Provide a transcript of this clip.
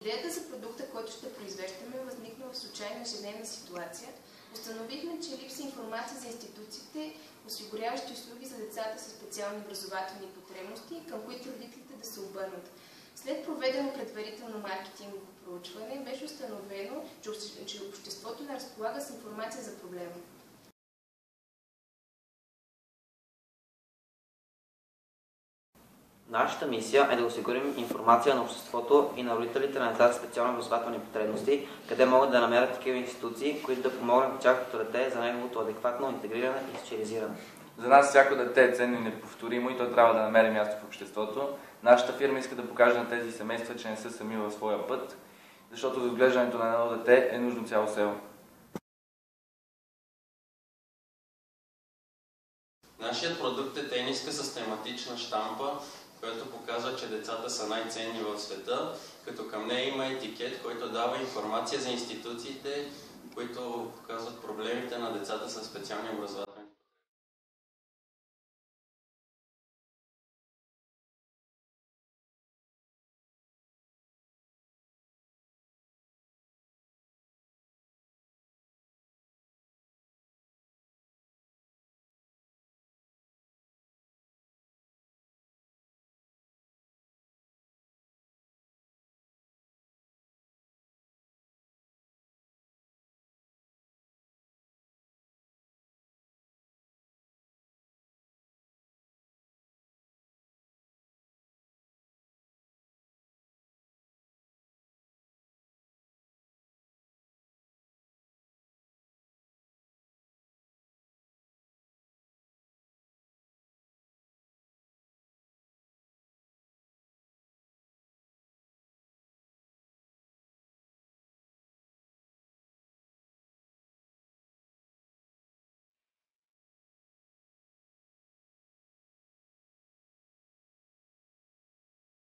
Идеята за продукта, който ще произвеждаме, възникна в случайна ежедневна ситуация. Установихме, че липса информация за институциите, осигуряващи услуги за децата с специални образователни потребности, към които родителите да се обърнат. След проведено предварително маркетингово проучване беше установено, че обществото не разполага с информация за проблема. Нашата мисия е да осигурим информация на обществото и на родителите на деца с специални образователни потребности, къде могат да намерят такива институции, които да помогнат на тяхното дете за неговото адекватно интегриране и социализиране. За нас всяко дете е ценно и неповторимо и то трябва да намери място в обществото. Нашата фирма иска да покаже на тези семейства, че не са сами в своя път, защото за отглеждането на едно дете е нужно цяло село. Нашият продукт е тениска с тематична щампа, която показва, че децата са най-ценни в света, като към нея има етикет, който дава информация за институциите, които показват проблемите на децата с специални образования.